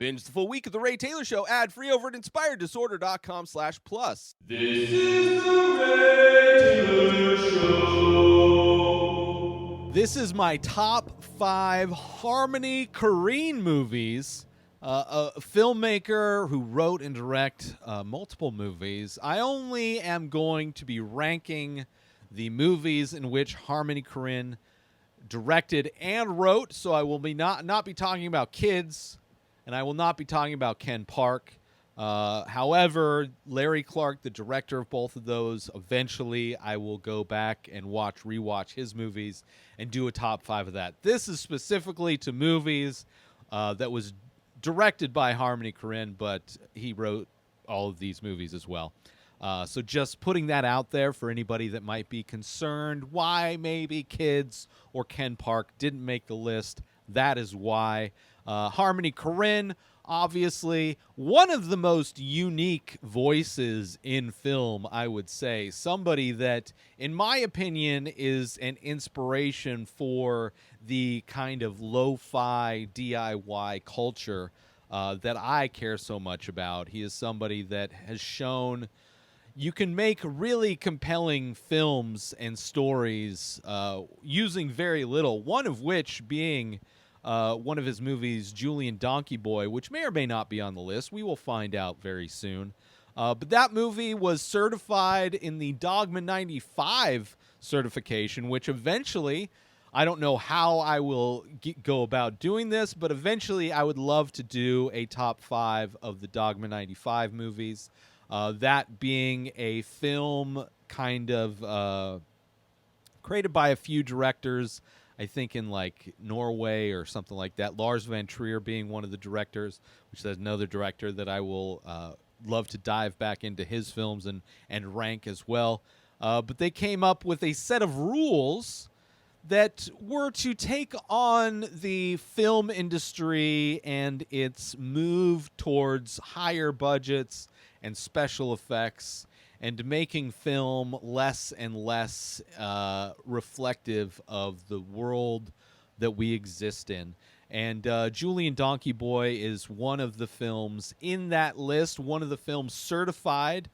Binge the full week of The Ray Taylor Show ad-free over at inspireddisorder.com/plus. This is The Ray Taylor Show. This is my top 5 Harmony Korine movies. A filmmaker who wrote and directed multiple movies. I only am going to be ranking the movies in which Harmony Korine directed and wrote, so I will be not be talking about Kids, and I will not be talking about Ken Park. However, Larry Clark, the director of both of those, eventually I will go back and rewatch his movies and do a top 5 of that. This is specifically to movies that was directed by Harmony Korine, but he wrote all of these movies as well. So just putting that out there for anybody that might be concerned why maybe Kids or Ken Park didn't make the list. That is why. Harmony Korine, obviously, one of the most unique voices in film, I would say. Somebody that, in my opinion, is an inspiration for the kind of lo-fi DIY culture that I care so much about. He is somebody that has shown you can make really compelling films and stories using very little, one of which being one of his movies, Julian Donkey Boy, which may or may not be on the list. We will find out very soon. But that movie was certified in the Dogma 95 certification, which eventually, I don't know how I will go about doing this, but eventually I would love to do a top 5 of the Dogma 95 movies. That being a film kind of created by a few directors, I think in like Norway or something like that. Lars von Trier being one of the directors, which is another director that I will love to dive back into his films and rank as well. But they came up with a set of rules that were to take on the film industry and its move towards higher budgets and special effects, and making film less and less reflective of the world that we exist in. And Julian Donkey Boy is one of the films in that list, one of the films certified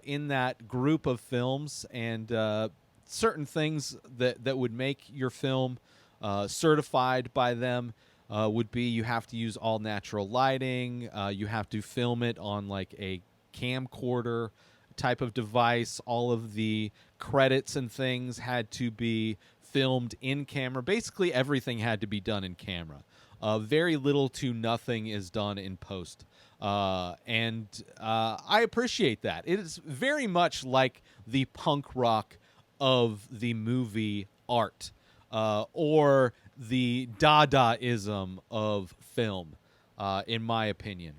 in that group of films, and certain things that would make your film certified by them would be you have to use all natural lighting, you have to film it on like a camcorder type of device. All of the credits and things had to be filmed in camera. Basically, everything had to be done in camera. Very little to nothing is done in post. And I appreciate that. It is very much like the punk rock of the movie art, or the Dadaism of film, in my opinion.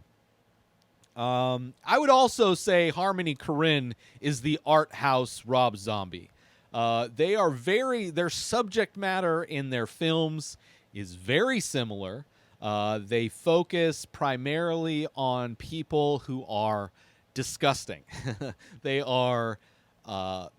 I would also say Harmony Korine is the art house Rob Zombie. Their subject matter in their films is very similar. They focus primarily on people who are disgusting. They are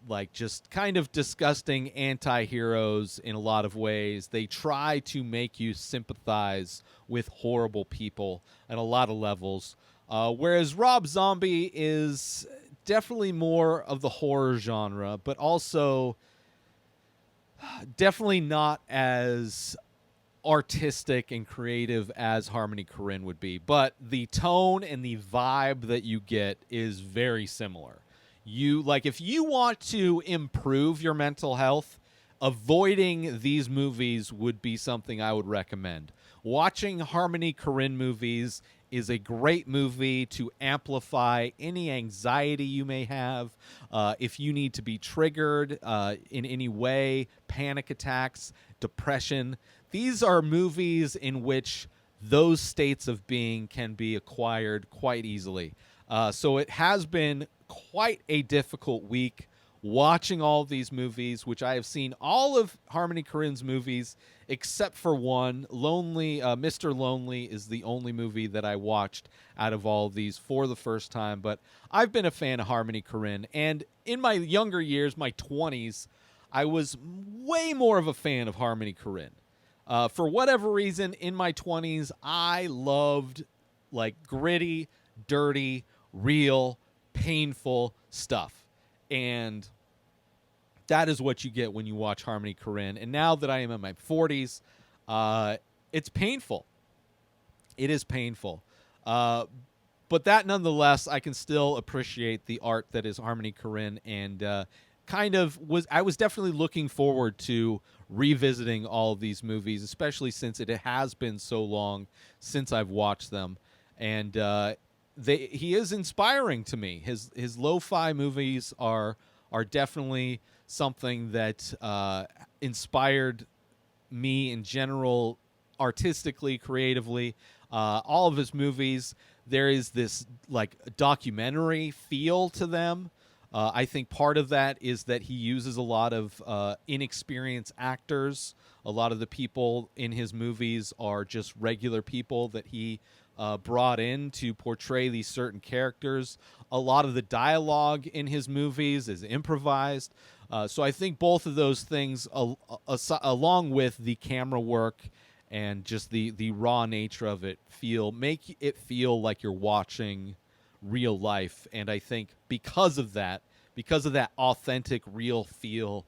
like just kind of disgusting anti-heroes in a lot of ways. They try to make you sympathize with horrible people at a lot of levels. Whereas Rob Zombie is definitely more of the horror genre, but also definitely not as artistic and creative as Harmony Korine would be. But the tone and the vibe that you get is very similar. If you want to improve your mental health, avoiding these movies would be something I would recommend. Watching Harmony Korine movies is a great movie to amplify any anxiety you may have. If you need to be triggered in any way, panic attacks, depression, these are movies in which those states of being can be acquired quite easily. So it has been quite a difficult week watching all of these movies, which I have seen all of Harmony Korine's movies except for one. Mr. Lonely is the only movie that I watched out of all of these for the first time, but I've been a fan of Harmony Korine, and in my younger years, my 20s, I was way more of a fan of Harmony Korine. For whatever reason, in my 20s, I loved like gritty, dirty, real, painful stuff. And that is what you get when you watch Harmony Korine. And now that I am in my 40s, it's painful. It is painful. But that nonetheless, I can still appreciate the art that is Harmony Korine, and I was definitely looking forward to revisiting all of these movies, especially since it has been so long since I've watched them. And he is inspiring to me. His lo-fi movies are definitely something that inspired me in general, artistically, creatively. All of his movies, there is this like documentary feel to them. I think part of that is that he uses a lot of inexperienced actors. A lot of the people in his movies are just regular people that he brought in to portray these certain characters. A lot of the dialogue in his movies is improvised. So I think both of those things, along with the camera work and just the raw nature of it, make it feel like you're watching real life. And I think because of that authentic, real feel,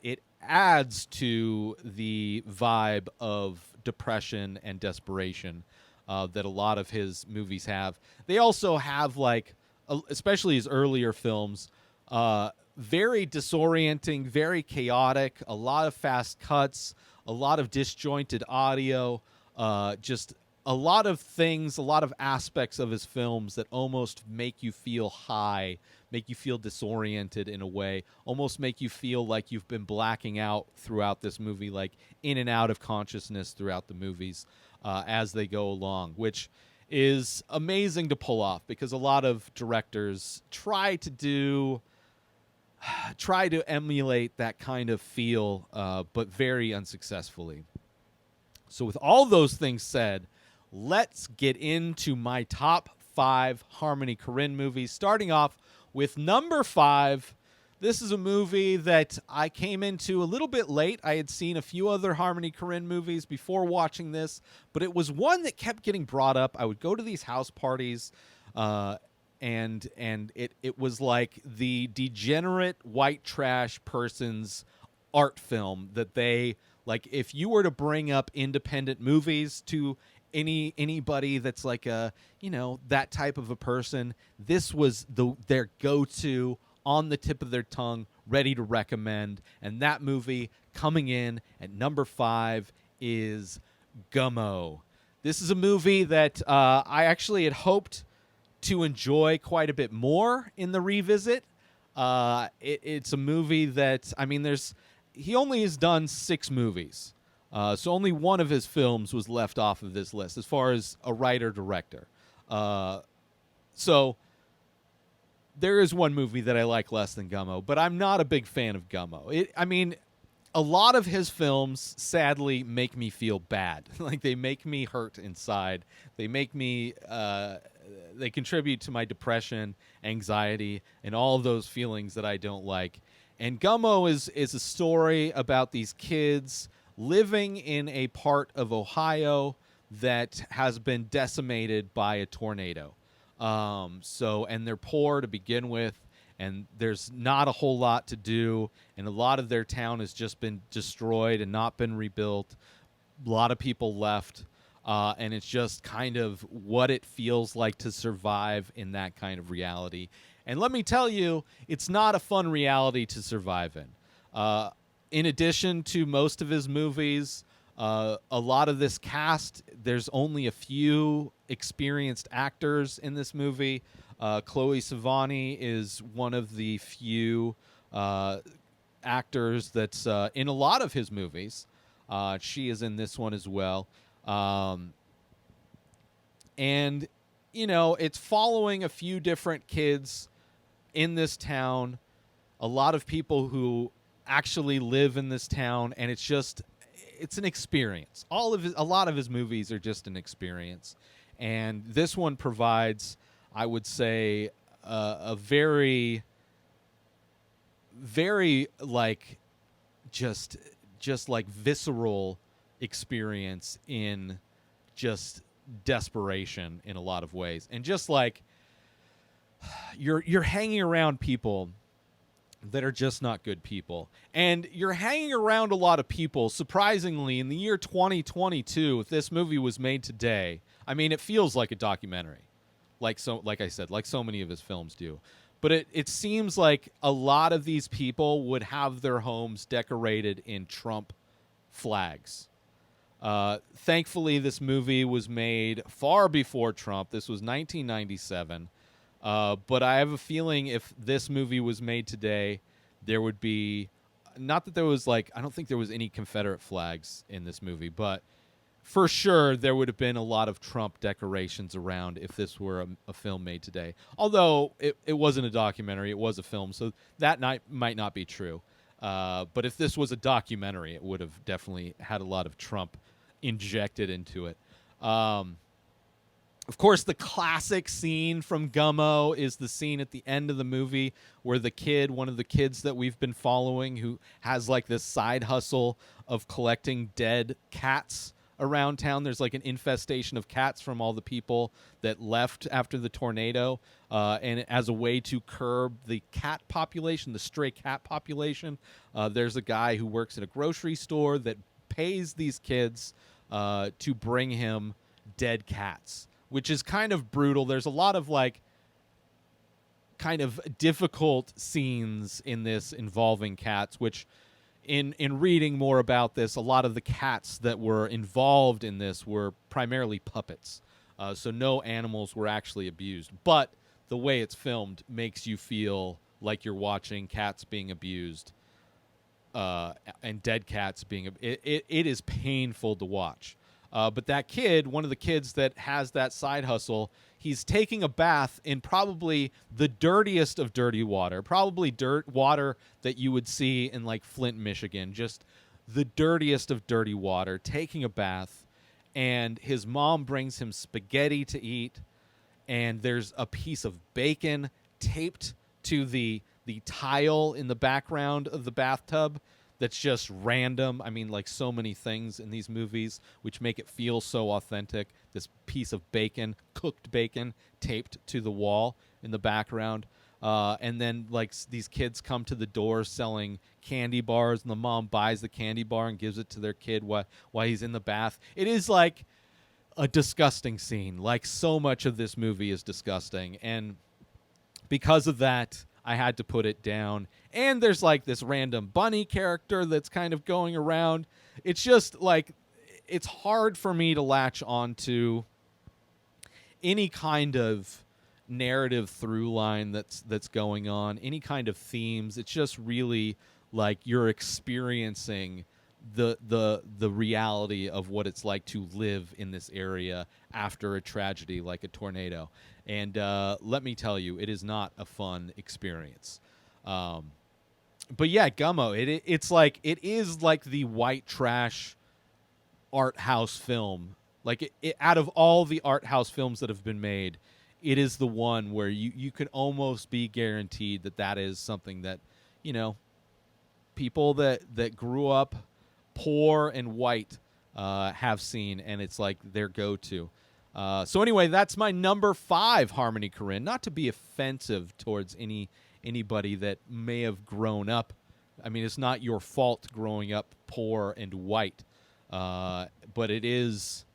it adds to the vibe of depression and desperation that a lot of his movies have. They also have, like, especially his earlier films, very disorienting, very chaotic, a lot of fast cuts, a lot of disjointed audio, just a lot of things, a lot of aspects of his films that almost make you feel high, make you feel disoriented in a way, almost make you feel like you've been blacking out throughout this movie, like in and out of consciousness throughout the movies as they go along, which is amazing to pull off because a lot of directors try to emulate that kind of feel, but very unsuccessfully. So with all those things said, let's get into my top 5 Harmony Korine movies, starting off with number 5. This is a movie that I came into a little bit late. I had seen a few other Harmony Korine movies before watching this, but it was one that kept getting brought up. I would go to these house parties, and it was like the degenerate white trash person's art film that they, like, if you were to bring up independent movies to anybody that's like a, that type of a person, this was their go-to, on the tip of their tongue, ready to recommend. And that movie coming in at number 5 is Gummo. This is a movie that I actually had hoped to enjoy quite a bit more in the revisit. It's a movie that, he only has done 6 movies. So only one of his films was left off of this list as far as a writer-director. So there is one movie that I like less than Gummo, but I'm not a big fan of Gummo. A lot of his films, sadly, make me feel bad. Like, they make me hurt inside. They make me, they contribute to my depression, anxiety, and all of those feelings that I don't like. And Gummo is a story about these kids living in a part of Ohio that has been decimated by a tornado. And they're poor to begin with, and there's not a whole lot to do, and a lot of their town has just been destroyed and not been rebuilt. A lot of people left, and it's just kind of what it feels like to survive in that kind of reality. And let me tell you, it's not a fun reality to survive in. In addition to most of his movies, a lot of this cast, there's only a few experienced actors in this movie. Chloe Sevigny is one of the few actors that's in a lot of his movies. She is in this one as well. And, it's following a few different kids in this town, a lot of people who actually live in this town, and it's an experience. A lot of his movies are just an experience, and this one provides, I would say, a very, very like just like visceral experience in just desperation in a lot of ways, and just like you're hanging around people that are just not good people. And you're hanging around a lot of people, surprisingly, in the year 2022, if this movie was made today, I mean, it feels like a documentary. Like I said, like so many of his films do. But it seems like a lot of these people would have their homes decorated in Trump flags. Thankfully, this movie was made far before Trump. This was 1997. But I have a feeling if this movie was made today, there would be, not that there was like, I don't think there was any Confederate flags in this movie, but for sure there would have been a lot of Trump decorations around if this were a film made today. Although it wasn't a documentary, it was a film, so that might not be true. But if this was a documentary, it would have definitely had a lot of Trump injected into it. Of course, the classic scene from Gummo is the scene at the end of the movie where one of the kids that we've been following, who has like this side hustle of collecting dead cats around town. There's like an infestation of cats from all the people that left after the tornado. And as a way to curb the cat population, the stray cat population, there's a guy who works at a grocery store that pays these kids to bring him dead cats, which is kind of brutal. There's a lot of like kind of difficult scenes in this involving cats, which in reading more about this, a lot of the cats that were involved in this were primarily puppets. So no animals were actually abused. But the way it's filmed makes you feel like you're watching cats being abused and dead cats being it is painful to watch. But that kid, one of the kids that has that side hustle, he's taking a bath in probably the dirtiest of dirty water, probably water that you would see in like Flint, Michigan, just the dirtiest of dirty water, taking a bath, and his mom brings him spaghetti to eat, and there's a piece of bacon taped to the tile in the background of the bathtub. That's just random. I mean, like so many things in these movies, which make it feel so authentic. This piece of bacon, cooked bacon, taped to the wall in the background. And then, like, these kids come to the door selling candy bars, and the mom buys the candy bar and gives it to their kid while he's in the bath. It is, like, a disgusting scene. Like, so much of this movie is disgusting. And because of that, I had to put it down. And there's like this random bunny character that's kind of going around. It's just like, it's hard for me to latch onto any kind of narrative through line that's going on, any kind of themes. It's just really like you're experiencing the reality of what it's like to live in this area after a tragedy like a tornado. And let me tell you, it is not a fun experience. But yeah, Gummo, it's like, it is like the white trash art house film. Like it out of all the art house films that have been made, it is the one where you can almost be guaranteed that is something that, you know, people that grew up poor and white have seen, and it's like their go-to. So anyway, that's my number 5, Harmony Korine. Not to be offensive towards anybody that may have grown up. I mean, it's not your fault growing up poor and white, but it is,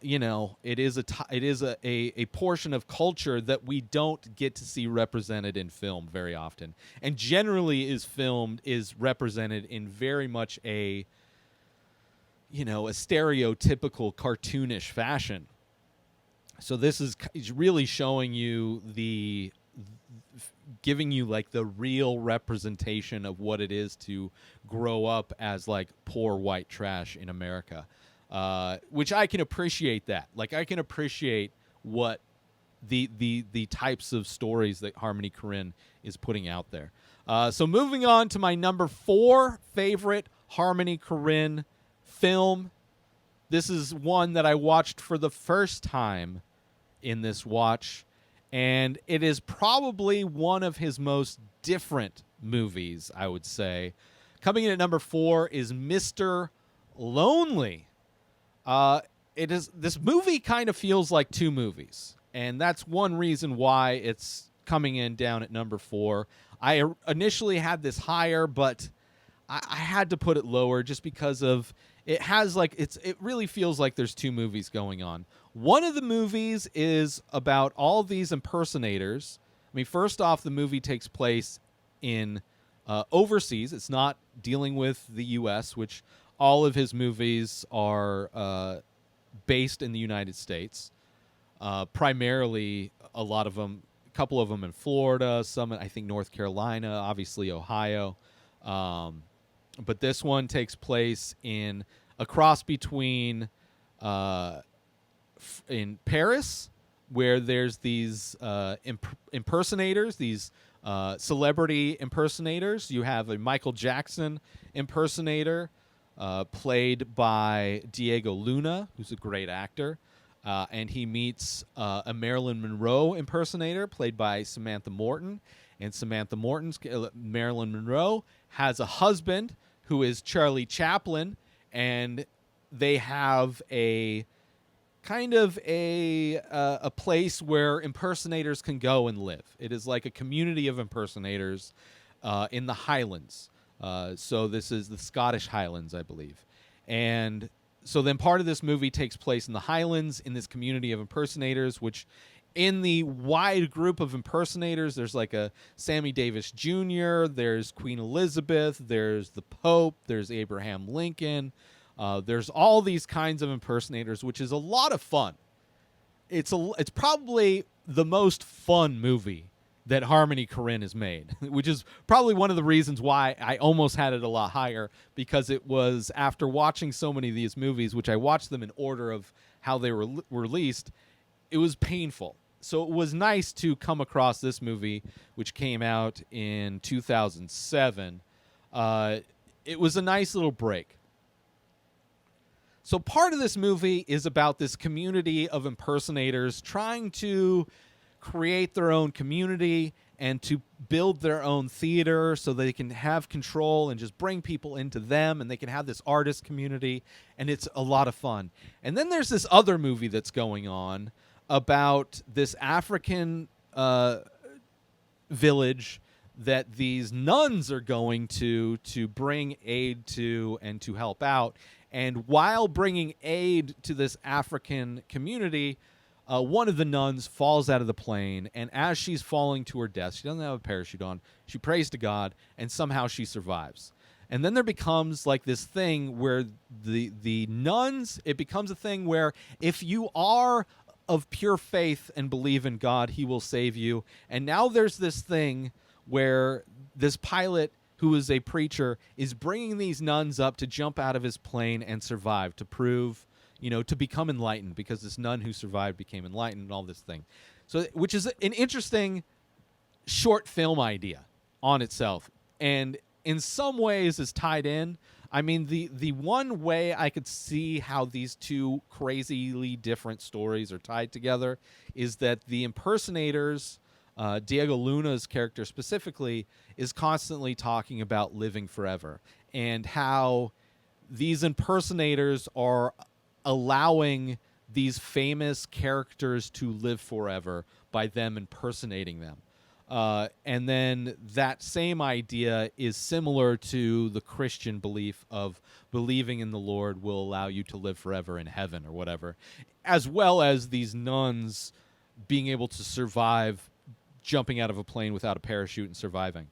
you know, it is a portion of culture that we don't get to see represented in film very often, and generally is represented in very much a, you know, a stereotypical cartoonish fashion. So this is really showing you giving you like the real representation of what it is to grow up as like poor white trash in America, which I can appreciate that. Like I can appreciate what the types of stories that Harmony Korine is putting out there. So moving on to my number 4 favorite Harmony Korine film. This is one that I watched for the first time in this watch, and it is probably one of his most different movies, I would say. Coming in at number 4 is Mr. Lonely. this movie kind of feels like two movies, and that's one reason why it's coming in down at number 4. I initially had this higher, but I had to put it lower just because of it has like it really feels like there's two movies going on. One of the movies is about all these impersonators. I mean, first off, the movie takes place in overseas. It's not dealing with the U.S., which all of his movies are based in the United States. Primarily, a lot of them, a couple of them in Florida, some I think North Carolina, obviously Ohio. But this one takes place in a cross between in Paris, where there's these impersonators, these celebrity impersonators. You have a Michael Jackson impersonator played by Diego Luna, who's a great actor. And he meets a Marilyn Monroe impersonator played by Samantha Morton. And Samantha Morton's Marilyn Monroe has a husband who is Charlie Chaplin, and they have a kind of a place where impersonators can go and live. It is like a community of impersonators in the Highlands. So this is the Scottish Highlands, I believe. And so then part of this movie takes place in the Highlands, in this community of impersonators, which in the wide group of impersonators, there's like a Sammy Davis Jr., there's Queen Elizabeth, there's the Pope, there's Abraham Lincoln. There's all these kinds of impersonators, which is a lot of fun. It's probably the most fun movie that Harmony Korine has made, which is probably one of the reasons why I almost had it a lot higher, because it was after watching so many of these movies, which I watched them in order of how they were released, it was painful. So it was nice to come across this movie, which came out in 2007. It was a nice little break. So part of this movie is about this community of impersonators trying to create their own community and to build their own theater so they can have control and just bring people into them, and they can have this artist community, and it's a lot of fun. And then there's this other movie that's going on about this African village that these nuns are going to bring aid to and to help out. And while bringing aid to this African community, one of the nuns falls out of the plane, and as she's falling to her death, she doesn't have a parachute on, she prays to God, and somehow she survives. And then there becomes like this thing where the nuns, it becomes a thing where if you are of pure faith and believe in God, he will save you. And now there's this thing where this pilot, who is a preacher, is bringing these nuns up to jump out of his plane and survive, to prove, to become enlightened, because this nun who survived became enlightened and all this thing. So, which is an interesting short film idea on itself, and in some ways is tied in. I mean, the one way I could see how these two crazily different stories are tied together is that the impersonators, Diego Luna's character specifically, is constantly talking about living forever, and how these impersonators are allowing these famous characters to live forever by them impersonating them. And then that same idea is similar to the Christian belief of believing in the Lord will allow you to live forever in heaven or whatever, as well as these nuns being able to survive jumping out of a plane without a parachute and surviving.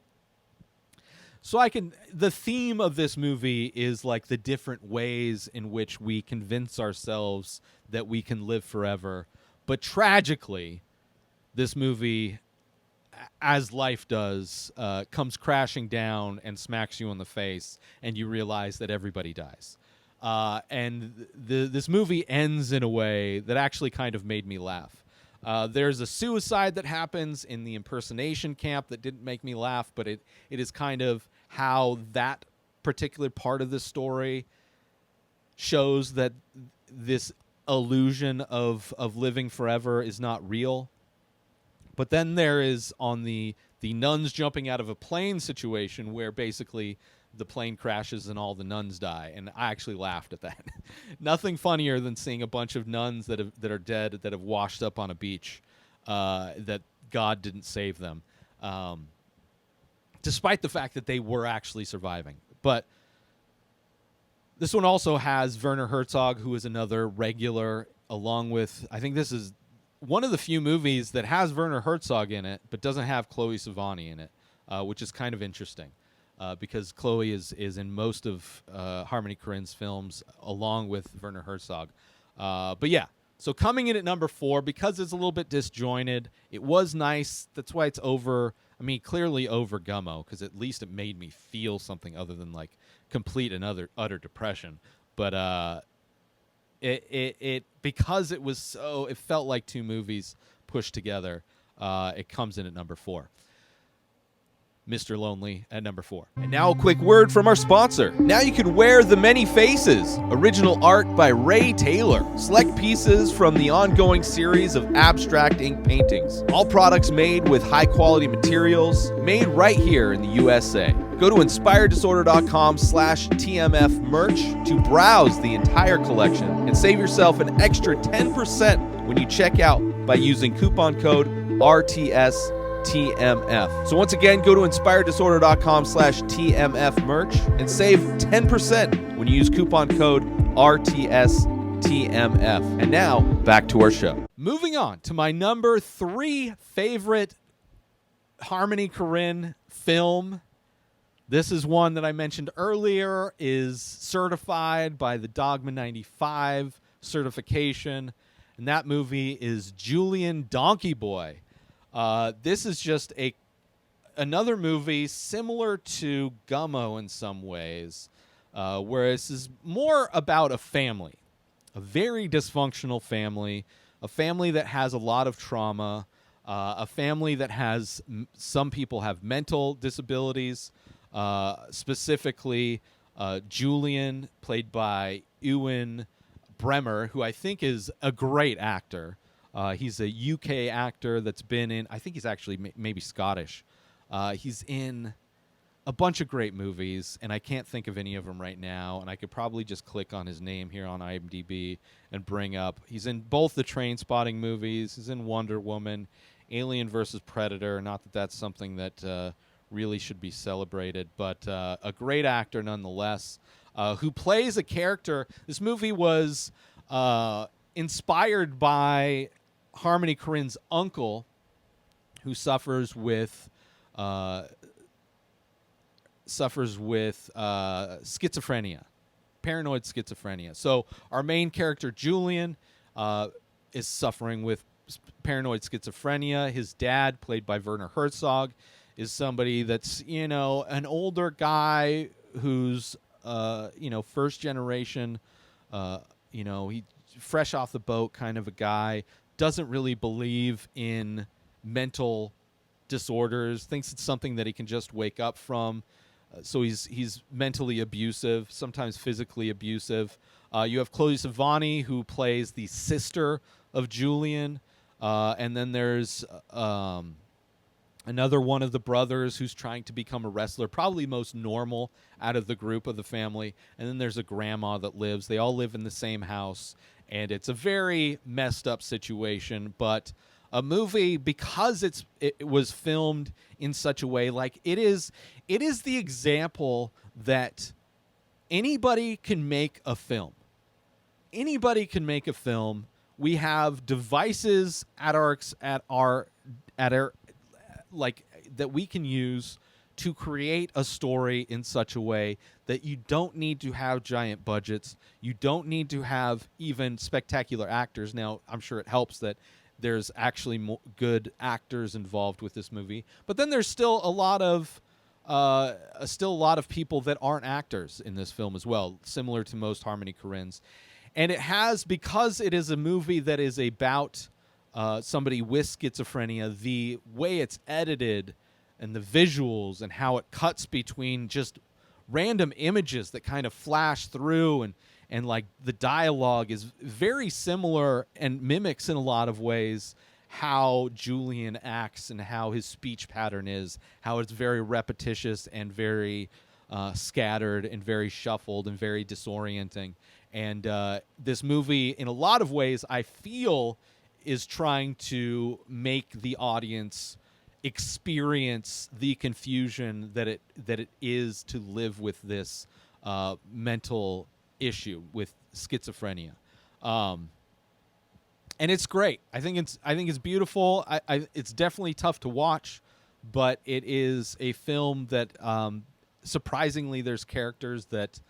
So the theme of this movie is like the different ways in which we convince ourselves that we can live forever. But tragically, this movie, as life does, comes crashing down and smacks you in the face, and you realize that everybody dies. And this movie ends in a way that actually kind of made me laugh. There's a suicide that happens in the impersonation camp that didn't make me laugh, but it is kind of how that particular part of the story shows that this illusion of living forever is not real. But then there is on the nuns jumping out of a plane situation, where basically the plane crashes and all the nuns die, and I actually laughed at that. Nothing funnier than seeing a bunch of nuns that are dead, that have washed up on a beach, that God didn't save them, despite the fact that they were actually surviving. But this one also has Werner Herzog, who is another regular, along with, I think this is one of the few movies that has Werner Herzog in it, but doesn't have Chloe Sevigny in it, which is kind of interesting, because Chloe is in most of Harmony Korine's films, along with Werner Herzog. But yeah, so coming in at number 4, because it's a little bit disjointed, it was nice. That's why it's over. I mean, clearly over Gummo, because at least it made me feel something other than like complete and utter depression. But it because it was so, it felt like two movies pushed together. It comes in at number 4. Mr. Lonely at number 4. And now a quick word from our sponsor. Now you can wear The Many Faces, original art by Ray Taylor. Select pieces from the ongoing series of abstract ink paintings. All products made with high quality materials, made right here in the USA. Go to inspireddisorder.com/TMF merch to browse the entire collection and save yourself an extra 10% when you check out by using coupon code RTSTMF. So once again, go to inspireddisorder.com/TMF merch and save 10% when you use coupon code RTSTMF. And now, back to our show. Moving on to my number 3 favorite Harmony Korine film. This is one that I mentioned earlier, is certified by the Dogma 95 certification, and that movie is Julian Donkey Boy. This is just another movie similar to Gummo in some ways, where this is more about a family, a very dysfunctional family, a family that has a lot of trauma, a family that has, some people have mental disabilities, specifically Julian, played by Ewan Bremer, who I think is a great actor. He's a UK actor that's been in, I think he's actually maybe Scottish. He's in a bunch of great movies, and I can't think of any of them right now, and I could probably just click on his name here on IMDb and bring up. He's in both the Trainspotting movies. He's in Wonder Woman, Alien vs. Predator. Not that that's something that really should be celebrated, but a great actor nonetheless, who plays a character. This movie was inspired by Harmony Korine's uncle, who suffers with schizophrenia, paranoid schizophrenia. So our main character, Julian, is suffering with paranoid schizophrenia. His dad, played by Werner Herzog, is somebody that's, an older guy who's, first generation, he fresh off the boat kind of a guy, doesn't really believe in mental disorders, thinks it's something that he can just wake up from. So he's mentally abusive, sometimes physically abusive. You have Chloe Sevigny, who plays the sister of Julian. And then there's another one of the brothers who's trying to become a wrestler, probably most normal out of the group of the family. And then there's a grandma that lives. They all live in the same house. And it's a very messed up situation. But a movie, because it was filmed in such a way, like it is the example that anybody can make a film. Anybody can make a film. We have devices at our like that we can use to create a story in such a way that you don't need to have giant budgets. You don't need to have even spectacular actors. Now, I'm sure it helps that there's actually good actors involved with this movie, but then there's still a lot of people that aren't actors in this film as well, similar to most Harmony Korines. And it has, because it is a movie that is about somebody with schizophrenia, the way it's edited and the visuals and how it cuts between just random images that kind of flash through, and like the dialogue is very similar and mimics in a lot of ways how Julian acts and how his speech pattern is, how it's very repetitious and very scattered and very shuffled and very disorienting. And this movie, in a lot of ways, I feel is trying to make the audience experience the confusion that it is to live with this mental issue with schizophrenia. And it's great. I think it's beautiful. It's definitely tough to watch, but it is a film that surprisingly there's characters that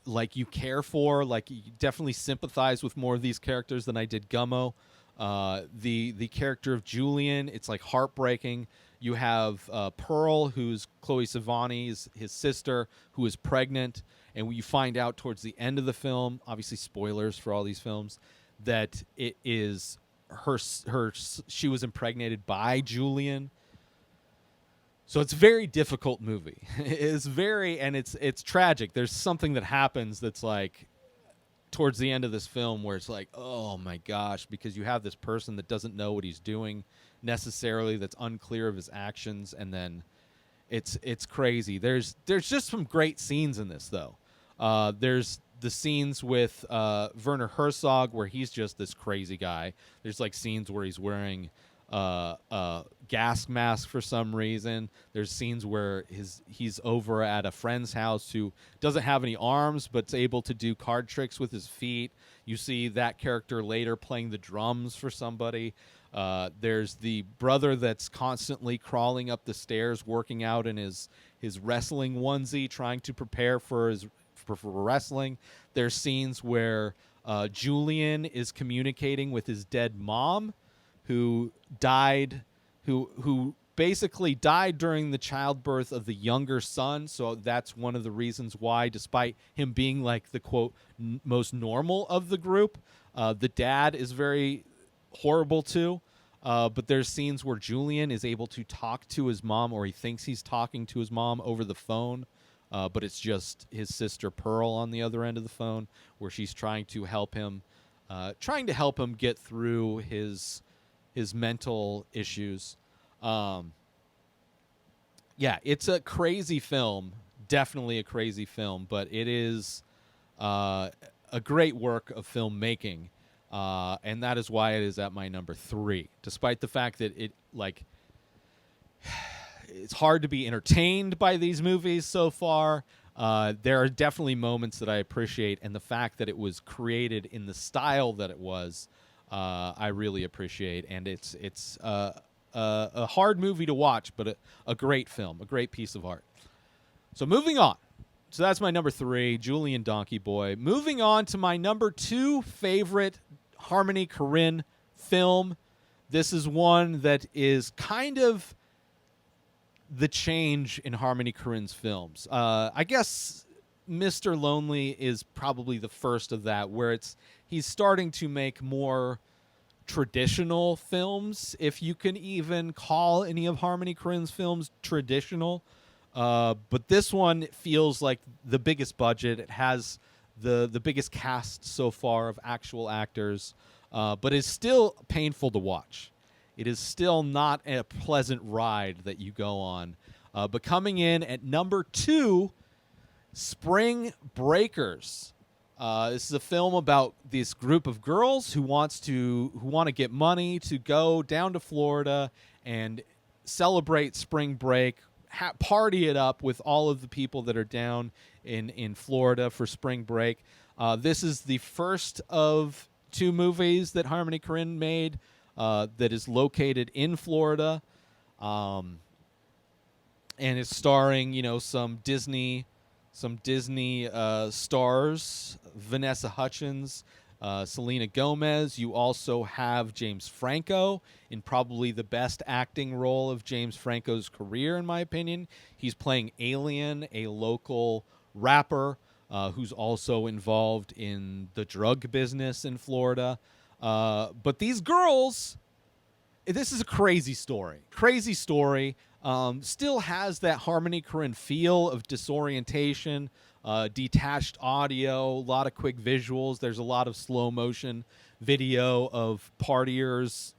like you care for, like you definitely sympathize with more of these characters than I did Gummo. The character of Julian, it's like heartbreaking. You have Pearl, who's Chloe Sevigny's his sister, who is pregnant, and you find out towards the end of the film, obviously spoilers for all these films, that it is her she was impregnated by Julian. So it's a very difficult movie. It's very, and it's tragic. There's something that happens that's like towards the end of this film where it's like, oh my gosh, because you have this person that doesn't know what he's doing necessarily, that's unclear of his actions, and then it's crazy. There's just some great scenes in this though. There's the scenes with Werner Herzog where he's just this crazy guy. There's like scenes where he's wearing a gas mask for some reason. There's scenes where he's over at a friend's house who doesn't have any arms but's able to do card tricks with his feet. You see that character later playing the drums for somebody. There's the brother that's constantly crawling up the stairs, working out in his wrestling onesie, trying to prepare for wrestling. There's scenes where Julian is communicating with his dead mom, who died, who basically died during the childbirth of the younger son. So that's one of the reasons why, despite him being like the quote most normal of the group, the dad is very horrible too. But there's scenes where Julian is able to talk to his mom, or he thinks he's talking to his mom over the phone. But it's just his sister Pearl on the other end of the phone, where she's trying to help him get through his mental issues. Yeah, it's a crazy film, definitely a crazy film, but it is a great work of filmmaking, and that is why it is at my number 3, despite the fact that it's hard to be entertained by these movies so far. There are definitely moments that I appreciate, and the fact that it was created in the style that it was, I really appreciate. And it's a hard movie to watch, but a great film, a great piece of art. So moving on. So that's my number 3, Julian Donkey Boy. Moving on to my number 2 favorite Harmony Korine film. This is one that is kind of the change in Harmony Korine's films. I guess Mr. Lonely is probably the first of that, where he's starting to make more traditional films, if you can even call any of Harmony Korine's films traditional. But this one feels like the biggest budget. It has the biggest cast so far of actual actors, but it's still painful to watch. It is still not a pleasant ride that you go on. But coming in at number 2, Spring Breakers. This is a film about this group of girls who want to get money to go down to Florida and celebrate spring break, party it up with all of the people that are down in Florida for spring break. This is the first of 2 movies that Harmony Korine made that is located in Florida, and it's starring some Disney stars, Vanessa Hudgens, Selena Gomez. You also have James Franco in probably the best acting role of James Franco's career, in my opinion. He's playing Alien, a local rapper who's also involved in the drug business in Florida. But these girls, this is a crazy story. Still has that Harmony Korine feel of disorientation, detached audio, a lot of quick visuals. There's a lot of slow motion video of partiers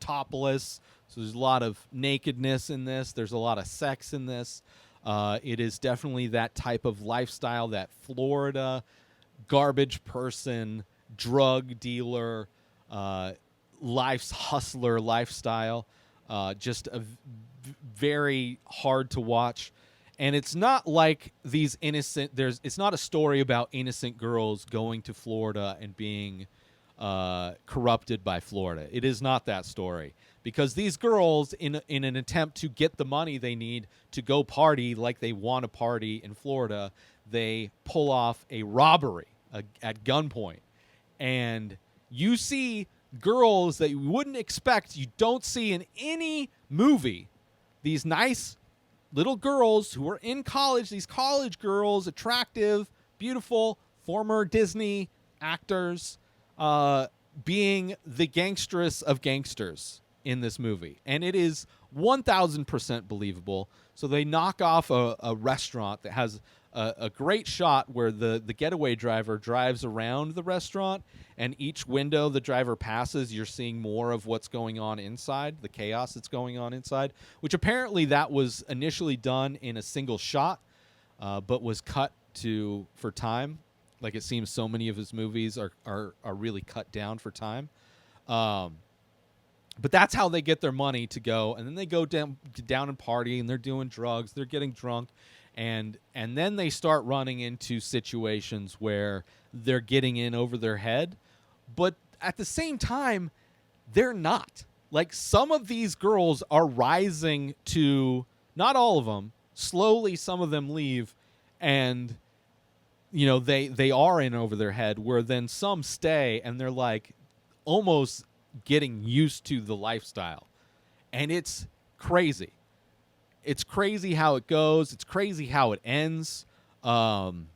topless. So there's a lot of nakedness in this. There's a lot of sex in this. It is definitely that type of lifestyle, that Florida garbage person, drug dealer, life's hustler lifestyle. Just very hard to watch. And it's not like these it's not a story about innocent girls going to Florida and being corrupted by Florida. It is not that story, because these girls, in an attempt to get the money they need to go party like they want to party in Florida, they pull off a robbery at gunpoint. And you see girls that you wouldn't expect, you don't see in any movie, these nice little girls who are in college, these college girls, attractive, beautiful, former Disney actors, being the gangsteress of gangsters in this movie. And it is 1,000% believable. So they knock off a restaurant that has a great shot where the getaway driver drives around the restaurant, and each window the driver passes, you're seeing more of what's going on inside, the chaos that's going on inside, which apparently that was initially done in a single shot, but was cut for time. Like, it seems so many of his movies are really cut down for time. But that's how they get their money to go. And then they go down and party, and they're doing drugs. They're getting drunk. And then they start running into situations where they're getting in over their head. But at the same time, they're not. Like, some of these girls are rising to, not all of them, slowly some of them leave, and you know, they are in over their head, where then some stay, and they're like almost getting used to the lifestyle. And it's crazy. It's crazy how it goes. It's crazy how it ends. And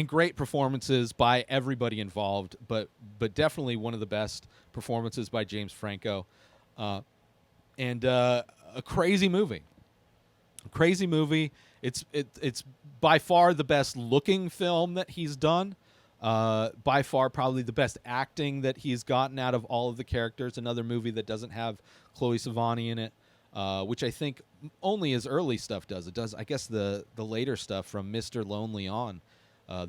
great performances by everybody involved, but definitely one of the best performances by James Franco. And a crazy movie. A crazy movie. It's by far the best looking film that he's done. By far probably the best acting that he's gotten out of all of the characters. Another movie that doesn't have Chloe Sevigny in it, which I think only his early stuff does. It does, I guess, the later stuff from Mr. Lonely on.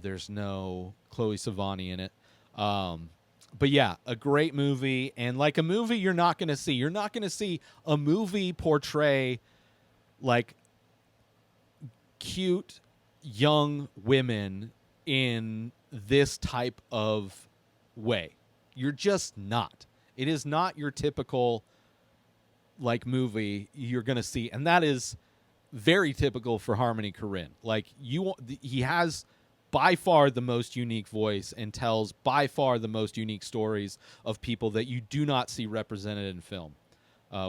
There's no Chloe Sevigny in it. But yeah, a great movie, and like a movie you're not going to see. You're not going to see a movie portray like cute young women in this type of way. You're just not. It is not your typical like movie you're going to see, and that is very typical for Harmony Korine. Like, he has by far the most unique voice and tells by far the most unique stories of people that you do not see represented in film,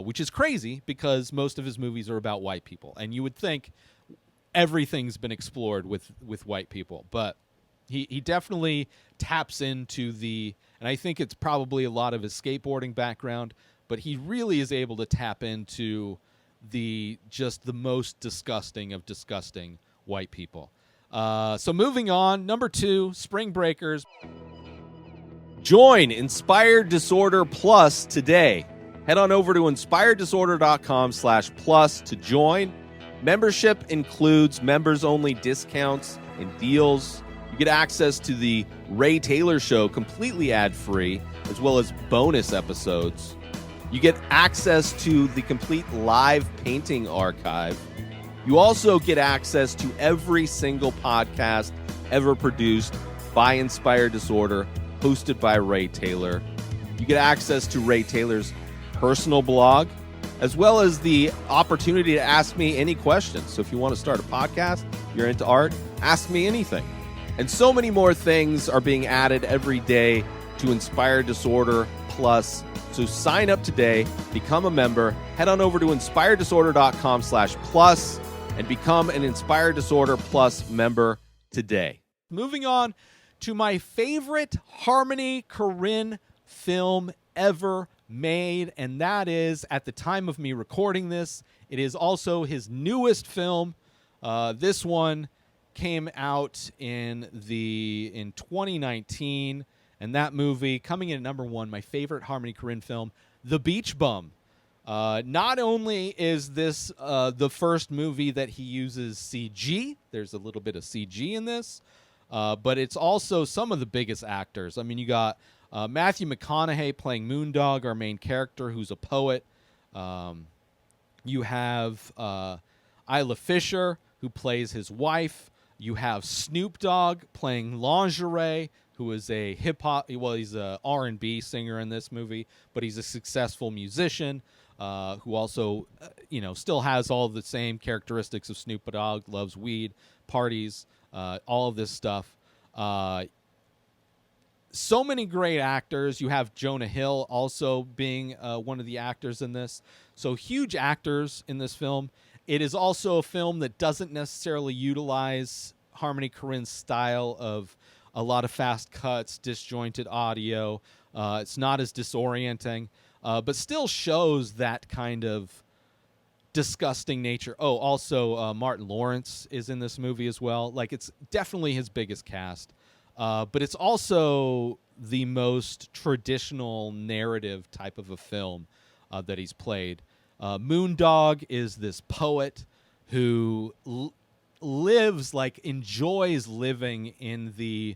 which is crazy because most of his movies are about white people, and you would think everything's been explored with white people, but he definitely taps into and I think it's probably a lot of his skateboarding background, but he really is able to tap into the most disgusting of disgusting white people. So moving on, number 2, Spring Breakers. Join Inspired Disorder Plus today. Head on over to inspireddisorder.com/plus to join. Membership includes members-only discounts and deals. You get access to the Ray Taylor Show completely ad-free, as well as bonus episodes. You get access to the complete live painting archive. You also get access to every single podcast ever produced by Inspired Disorder, hosted by Ray Taylor. You get access to Ray Taylor's personal blog, as well as the opportunity to ask me any questions. So if you want to start a podcast, you're into art, ask me anything. And so many more things are being added every day to Inspired Disorder Plus. So sign up today, become a member, head on over to inspireddisorder.com/plus and become an Inspired Disorder Plus member today. Moving on to my favorite Harmony Korine film ever made, and that is, at the time of me recording this, it is also his newest film. This one came out in 2019, and that movie coming in at number 1, my favorite Harmony Korine film, The Beach Bum, Not only is this the first movie that he uses CG, there's a little bit of CG in this, but it's also some of the biggest actors. I mean, you got Matthew McConaughey playing Moondog, our main character, who's a poet. You have Isla Fisher, who plays his wife. You have Snoop Dogg playing Lingerie, who is a hip-hop, well, he's a R&B singer in this movie, but he's a successful musician who also, still has all the same characteristics of Snoop Dogg, loves weed, parties, all of this stuff. So many great actors. You have Jonah Hill also being one of the actors in this. So huge actors in this film. It is also a film that doesn't necessarily utilize Harmony Korine's style of a lot of fast cuts, disjointed audio. It's not as disorienting, but still shows that kind of disgusting nature. Oh, also Martin Lawrence is in this movie as well. Like, it's definitely his biggest cast. But it's also the most traditional narrative type of a film that he's played. Moondog is this poet who enjoys living in the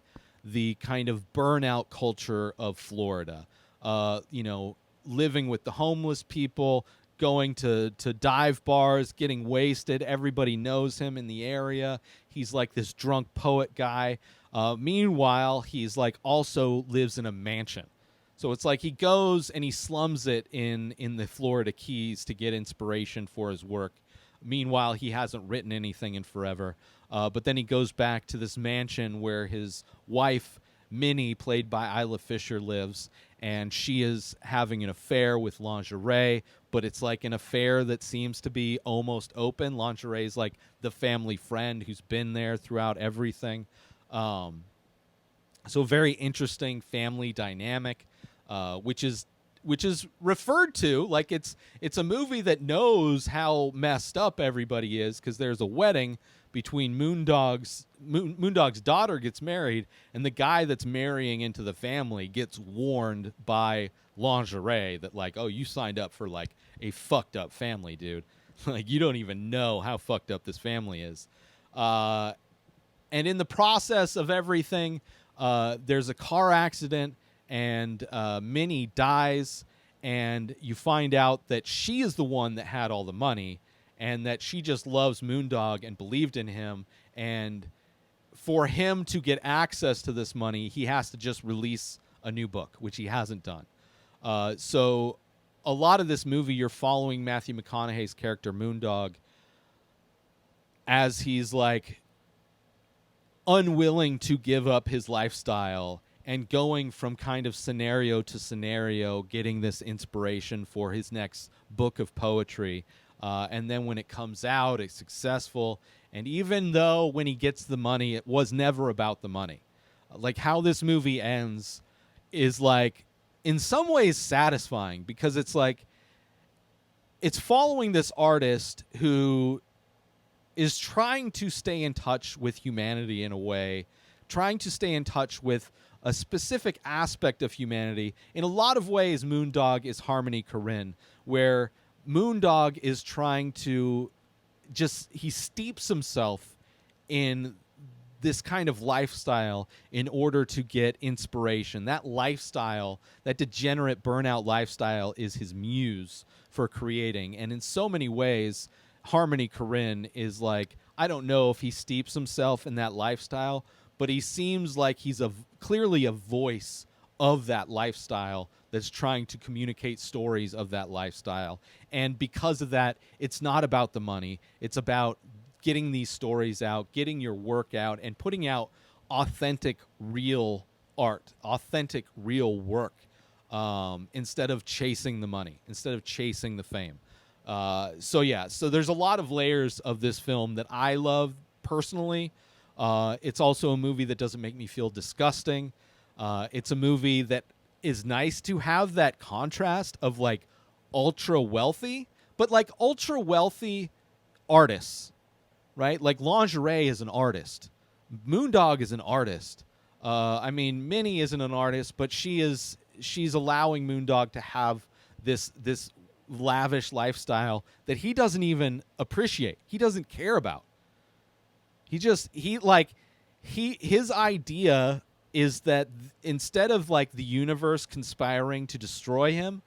kind of burnout culture of Florida. Living with the homeless people, going to dive bars, getting wasted. Everybody knows him in the area. He's like this drunk poet guy. Meanwhile, he's like also lives in a mansion. So it's like he goes and he slums it in the Florida Keys to get inspiration for his work. Meanwhile, he hasn't written anything in forever. But then he goes back to this mansion where his wife, Minnie, played by Isla Fisher, lives. And she is having an affair with Lingerie, but it's like an affair that seems to be almost open. Lingerie is like the family friend who's been there throughout everything. So very interesting family dynamic, which is referred to like it's a movie that knows how messed up everybody is, because there's a wedding between Moondog's daughter gets married, and the guy that's marrying into the family gets warned by Lingerie that, like, oh, you signed up for like a fucked up family, dude. Like, you don't even know how fucked up this family is. And in the process of everything, there's a car accident, and Minnie dies, and you find out that she is the one that had all the money, and that she just loves Moondog and believed in him. And for him to get access to this money, he has to just release a new book, which he hasn't done. So a lot of this movie, you're following Matthew McConaughey's character, Moondog, as he's like unwilling to give up his lifestyle and going from kind of scenario to scenario, getting this inspiration for his next book of poetry. And then when it comes out, it's successful. And even though when he gets the money, it was never about the money. Like, how this movie ends is like, in some ways, satisfying, because it's like, it's following this artist who is trying to stay in touch with humanity in a way, trying to stay in touch with a specific aspect of humanity. In a lot of ways, Moondog is Harmony Korine, where Moondog is trying to he steeps himself in this kind of lifestyle in order to get inspiration. That lifestyle, that degenerate burnout lifestyle, is his muse for creating. And in so many ways, Harmony Korine is like, I don't know if he steeps himself in that lifestyle, but he seems like he's clearly a voice of that lifestyle that's trying to communicate stories of that lifestyle. And because of that, it's not about the money. It's about getting these stories out, getting your work out, and putting out authentic, real art, authentic, real work, instead of chasing the money, instead of chasing the fame. So there's a lot of layers of this film that I love personally. It's also a movie that doesn't make me feel disgusting. It's a movie that is nice to have that contrast of like ultra wealthy, but like ultra wealthy artists, right? Like Lingerie is an artist. Moondog is an artist. I mean, Minnie isn't an artist, but she's allowing Moondog to have this lavish lifestyle that he doesn't even appreciate. He doesn't care about. His idea is that instead of like the universe conspiring to destroy him,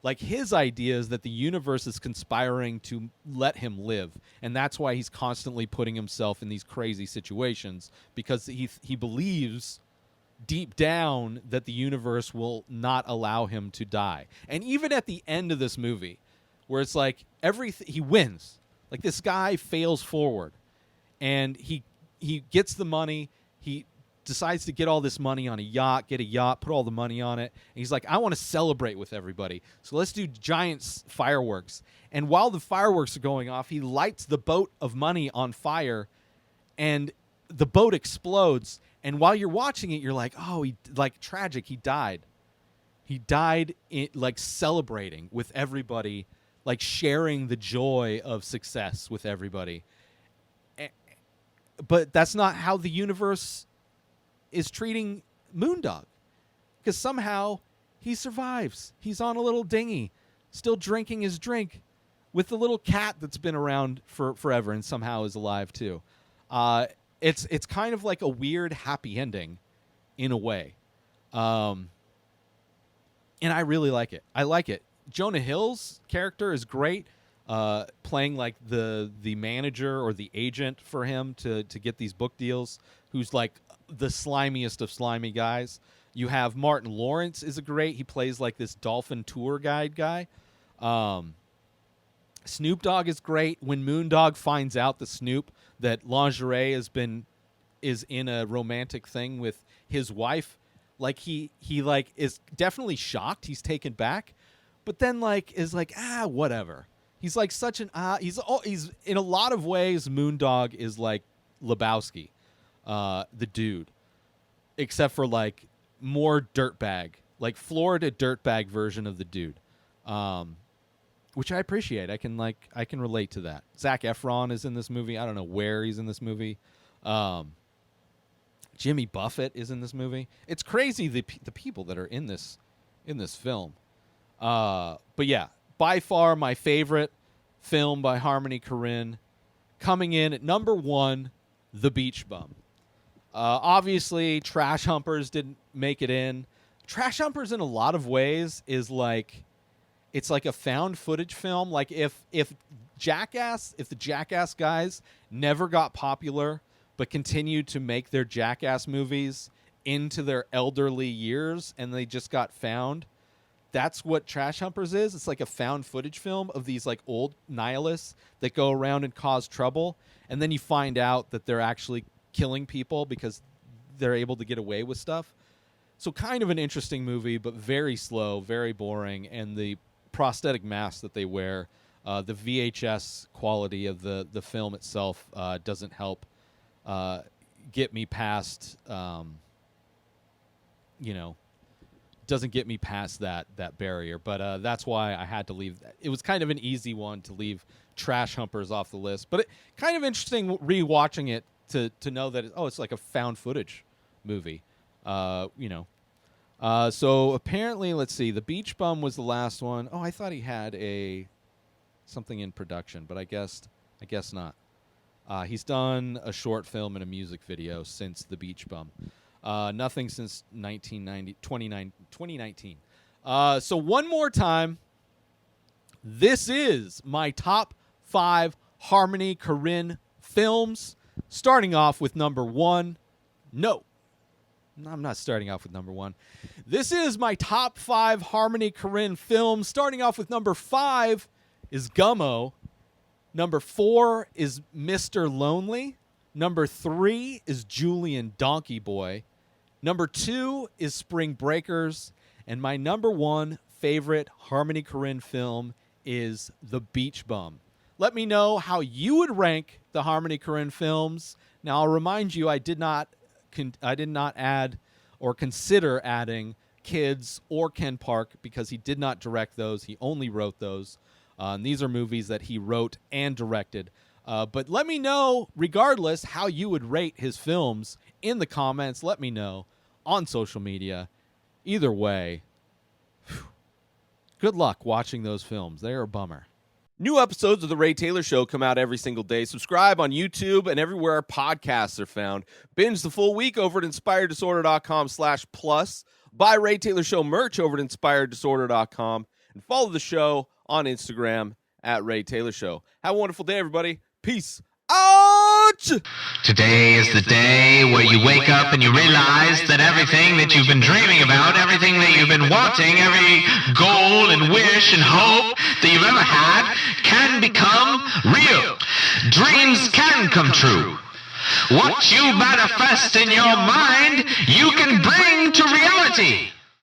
like his idea is that the universe is conspiring to let him live. And that's why he's constantly putting himself in these crazy situations, because he believes deep down that the universe will not allow him to die. And even at the end of this movie, where it's like he wins. Like this guy fails forward and he gets the money. He decides to get all this money on get a yacht, put all the money on it. And he's like, I want to celebrate with everybody. So let's do giant fireworks. And while the fireworks are going off, he lights the boat of money on fire and the boat explodes. And while you're watching it, you're like, oh, tragic. He died. He died like celebrating with everybody, like sharing the joy of success with everybody. But that's not how the universe is treating Moondog, because somehow he survives. He's on a little dinghy, still drinking his drink with the little cat that's been around for forever and somehow is alive too. It's kind of like a weird happy ending in a way. And I really like it. I like it. Jonah Hill's character is great, playing like the manager or the agent for him to get these book deals, who's like the slimiest of slimy guys. You have Martin Lawrence is he plays like this dolphin tour guide guy. Snoop Dogg is great. When Moondog finds out that lingerie is in a romantic thing with his wife, like he is definitely shocked. He's taken back, but then like is like, whatever. He's like such an he's in a lot of ways Moondog is like Lebowski, the dude, except for like more dirtbag, like Florida dirtbag version of the dude, which I appreciate. I can relate to that. Zac Efron is in this movie. I don't know where he's in this movie. Jimmy Buffett is in this movie. It's crazy the people that are in this film. But yeah, by far my favorite film by Harmony Korine. Coming in at number 1, The Beach Bum. Obviously, Trash Humpers didn't make it in. Trash Humpers in a lot of ways is like, it's like a found footage film. Like if the Jackass guys never got popular but continued to make their Jackass movies into their elderly years and they just got found, that's what Trash Humpers is. It's like a found footage film of these like old nihilists that go around and cause trouble, and then you find out that they're actually killing people because they're able to get away with stuff. So kind of an interesting movie, but very slow, very boring, and the prosthetic masks that they wear, the VHS quality of the film itself doesn't help get me past, doesn't get me past that barrier. But that's why I had to leave. It was kind of an easy one to leave Trash Humpers off the list. But kind of interesting rewatching it to know that, it's like a found footage movie. So apparently, let's see, The Beach Bum was the last one. Oh, I thought he had something in production, but I guess not. He's done a short film and a music video since The Beach Bum. Nothing since 2019. So one more time, this is my top 5 Harmony Korine films, starting off with number 1. No, I'm not starting off with number 1. This is my top 5 Harmony Korine films, starting off with number 5 is Gummo. Number 4 is Mr. Lonely. Number 3 is Julian Donkey Boy. Number 2 is Spring Breakers. And my number 1 favorite Harmony Korine film is The Beach Bum. Let me know how you would rank the Harmony Korine films. Now, I'll remind you, I did not add or consider adding Kids or Ken Park because he did not direct those. He only wrote those. And these are movies that he wrote and directed. But let me know, regardless, how you would rate his films in the comments. Let me know on social media. Either way, Good luck watching those films. They're a bummer. New episodes of The Ray Taylor Show come out every single day. Subscribe on YouTube and everywhere our podcasts are found. Binge the full week over at inspireddisorder.com/plus. Buy Ray Taylor Show merch over at inspireddisorder.com. And follow the show on Instagram at Ray Taylor Show. Have a wonderful day, everybody. Peace out! Today is the day where you wake up and you realize that everything that you've been dreaming about, everything that you've been wanting, every goal and wish and hope that you've ever had can become real. Dreams can come true. What you manifest in your mind, you can bring to reality.